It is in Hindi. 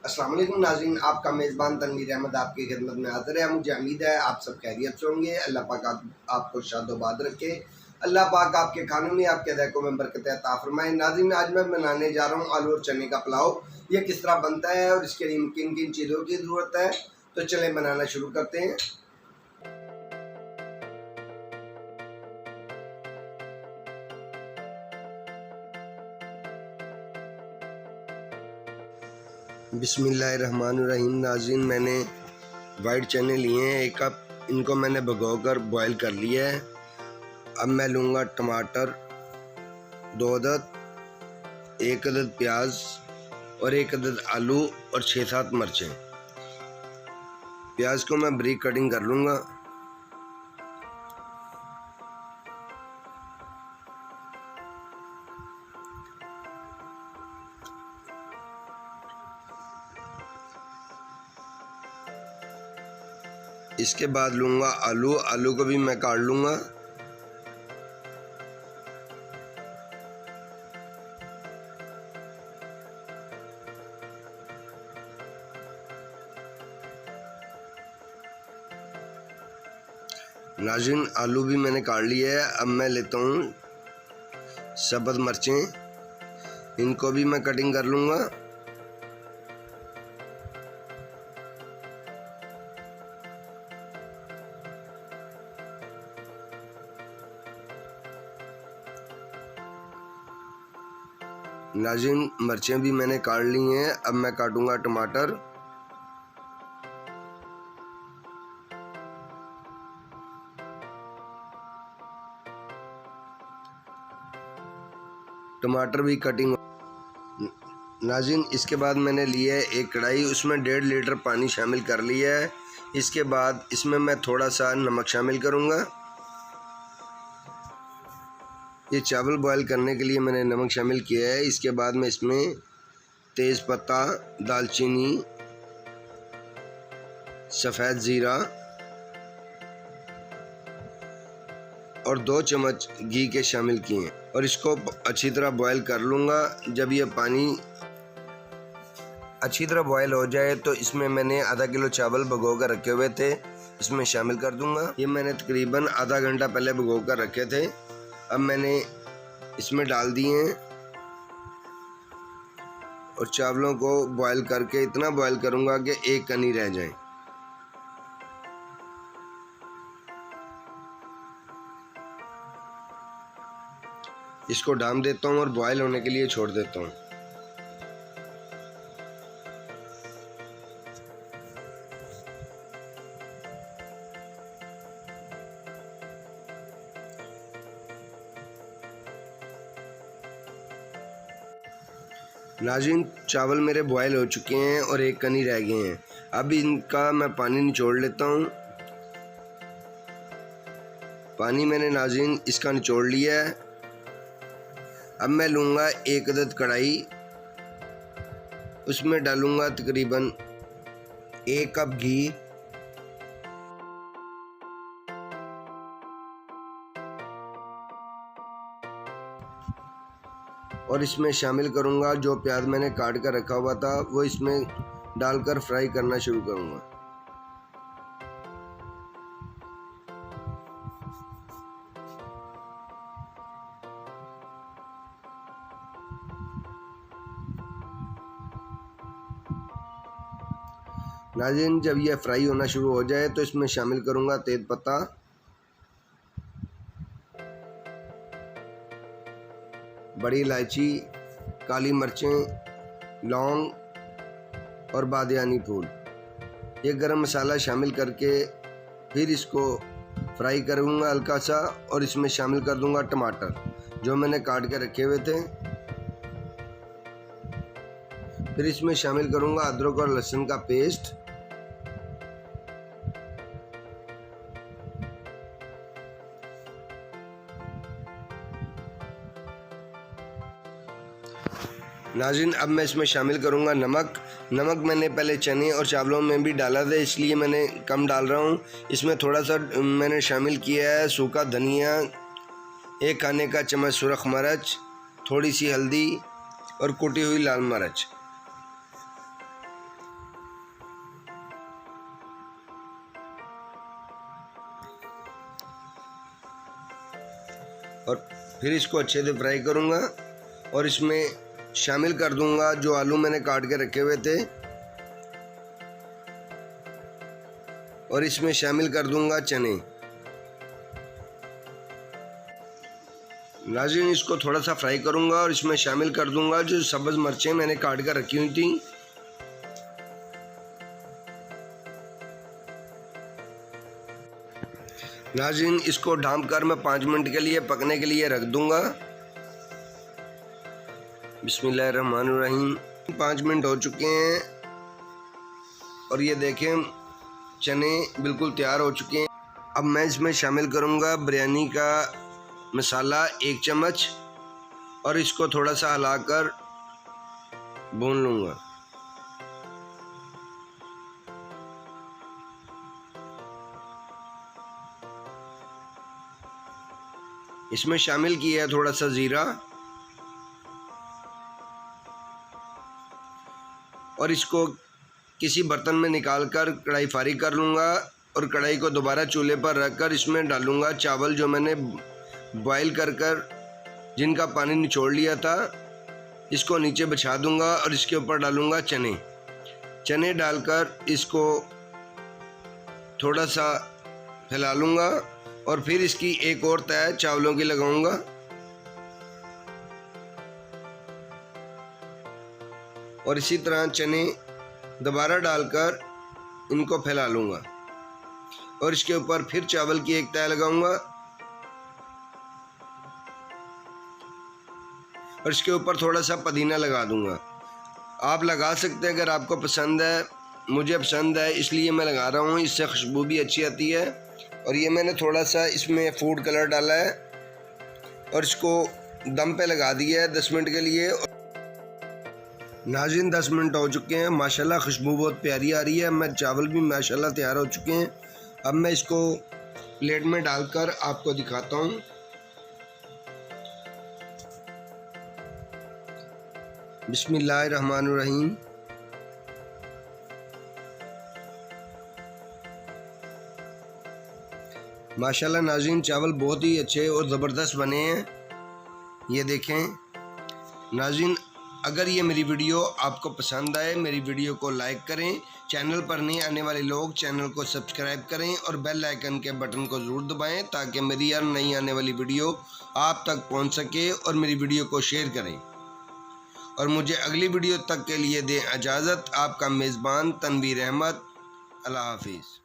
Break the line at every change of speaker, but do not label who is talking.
अस्सलाम वालेकुम नाज़रीन, आपका मेज़बान तनवीर अहमद आपकी खिदमत में हाज़िर है। मुझे उम्मीद है आप सब खैरियत से होंगे। अल्लाह पाक आपको शादोबाद रखे। अल्लाह पाक आपके खानों में, आपके ज़ायक़ों में बरकत अता फ़रमाए। नाज़रीन, आज मैं बनाने जा रहा हूँ आलू और चने का पुलाव। ये किस तरह बनता है और इसके लिए किन किन चीज़ों की ज़रूरत है, तो चलें बनाना शुरू करते हैं। बिस्मिल्लाहिर्रहमानिर्रहीम। नाज़रीन, मैंने वाइट चने लिए हैं 1 कप। इनको मैंने भिगोकर बॉयल कर लिया है। अब मैं लूँगा टमाटर 2 अदद, 1 अदद प्याज और 1 अदद आलू और 6-7 मिर्चें। प्याज को मैं बारीक कटिंग कर लूँगा। इसके बाद लूँगा आलू को भी मैं काट लूँगा। नाज़रीन, आलू भी मैंने काट लिया है। अब मैं लेता हूँ सब्ज़ मिर्चें, इनको भी मैं कटिंग कर लूँगा। नाज़रीन, मिर्चें भी मैंने काट ली हैं। अब मैं काटूँगा टमाटर। टमाटर भी कटिंग। नाज़रीन, इसके बाद मैंने लिया है एक कढ़ाई, उसमें 1.5 लीटर पानी शामिल कर लिया है। इसके बाद इसमें मैं थोड़ा सा नमक शामिल करूँगा। ये चावल बॉयल करने के लिए मैंने नमक शामिल किया है। इसके बाद मैं इसमें तेज़ पत्ता, दालचीनी, सफ़ेद ज़ीरा और 2 चम्मच घी के शामिल किए हैं और इसको अच्छी तरह बॉयल कर लूँगा। जब ये पानी अच्छी तरह बॉयल हो जाए तो इसमें मैंने आधा किलो चावल भिगो कर रखे हुए थे, इसमें शामिल कर दूँगा। ये मैंने तकरीबन आधा घंटा पहले भिगो कर रखे थे। अब मैंने इसमें डाल दिए हैं और चावलों को बॉयल करके इतना बॉयल करूँगा कि एक कनी रह जाए। इसको ढाँप देता हूँ और बॉयल होने के लिए छोड़ देता हूँ। नाज़रीन, चावल मेरे बॉयल हो चुके हैं और एक कनी रह गए हैं। अब इनका मैं पानी निचोड़ लेता हूँ। पानी मैंने नाज़रीन इसका निचोड़ लिया है। अब मैं लूँगा 1 अदद कढ़ाई, उसमें डालूँगा तकरीबन 1 कप घी और इसमें शामिल करूँगा जो प्याज मैंने काट कर रखा हुआ था, वो इसमें डालकर फ्राई करना शुरू करूँगा। नाज़रीन, जब यह फ्राई होना शुरू हो जाए तो इसमें शामिल करूँगा तेज पत्ता, बड़ी इलायची, काली मिर्चें, लौंग और बादियानी फूल। ये गरम मसाला शामिल करके फिर इसको फ्राई करूँगा हल्का सा और इसमें शामिल कर दूँगा टमाटर जो मैंने काट के रखे हुए थे। फिर इसमें शामिल करूँगा अदरक और लहसुन का पेस्ट। नाज़रीन, अब मैं इसमें शामिल करूँगा नमक मैंने पहले चने और चावलों में भी डाला था, इसलिए मैंने कम डाल रहा हूँ। इसमें थोड़ा सा मैंने शामिल किया है सूखा धनिया, 1 खाने का चम्मच सुरख मिर्च, थोड़ी सी हल्दी और कुटी हुई लाल मिर्च। और फिर इसको अच्छे से फ्राई करूँगा और इसमें शामिल कर दूँगा जो आलू मैंने काट के रखे हुए थे, और इसमें शामिल कर दूँगा चने। नाज़रीन, इसको थोड़ा सा फ्राई करूँगा और इसमें शामिल कर दूँगा जो सब्ज़ मिर्चें मैंने काट कर रखी हुई थी। नाज़रीन, इसको ढाँप कर मैं 5 मिनट के लिए पकने के लिए रख दूँगा। बिस्मिल्लाहिर्रहमानिर्रहीम। 5 मिनट हो चुके हैं और ये देखें चने बिल्कुल तैयार हो चुके हैं। अब मैं इसमें शामिल करूँगा बिरयानी का मसाला 1 चम्मच और इसको थोड़ा सा हिलाकर भून लूँगा। इसमें शामिल किया है थोड़ा सा ज़ीरा और इसको किसी बर्तन में निकाल कर कढ़ाई फारिग कर लूँगा और कढ़ाई को दोबारा चूल्हे पर रख कर इसमें डालूँगा चावल जो मैंने बॉईल कर जिनका पानी निचोड़ लिया था। इसको नीचे बिछा दूँगा और इसके ऊपर डालूँगा चने डालकर इसको थोड़ा सा फैला लूँगा और फिर इसकी एक और तय चावलों की लगाऊँगा। और इसी तरह चने दोबारा डालकर इनको फैला लूँगा और इसके ऊपर फिर चावल की एक तय लगाऊंगा और इसके ऊपर थोड़ा सा पुदीना लगा दूंगा। आप लगा सकते हैं अगर आपको पसंद है, मुझे पसंद है इसलिए मैं लगा रहा हूँ, इससे खुशबू भी अच्छी आती है। और ये मैंने थोड़ा सा इसमें फूड कलर डाला है और इसको दम पे लगा दिया है 10 मिनट के लिए। नाज़रीन, 10 मिनट हो चुके हैं, माशाल्लाह खुशबू बहुत प्यारी आ रही है। मैं चावल भी माशाल्लाह तैयार हो चुके हैं। अब मैं इसको प्लेट में डालकर आपको दिखाता हूँ। बिस्मिल्लाहिर्रहमानिर्रहीम। माशाल्लाह नाज़रीन, चावल बहुत ही अच्छे और ज़बरदस्त बने हैं। ये देखें नाज़रीन, अगर ये मेरी वीडियो आपको पसंद आए, मेरी वीडियो को लाइक करें। चैनल पर नए आने वाले लोग चैनल को सब्सक्राइब करें और बेल आइकन के बटन को ज़रूर दबाएं ताकि मेरी हर नई आने वाली वीडियो आप तक पहुंच सके। और मेरी वीडियो को शेयर करें और मुझे अगली वीडियो तक के लिए दें इजाज़त। आपका मेज़बान तनवीर अहमद। अल्लाह हाफिज़।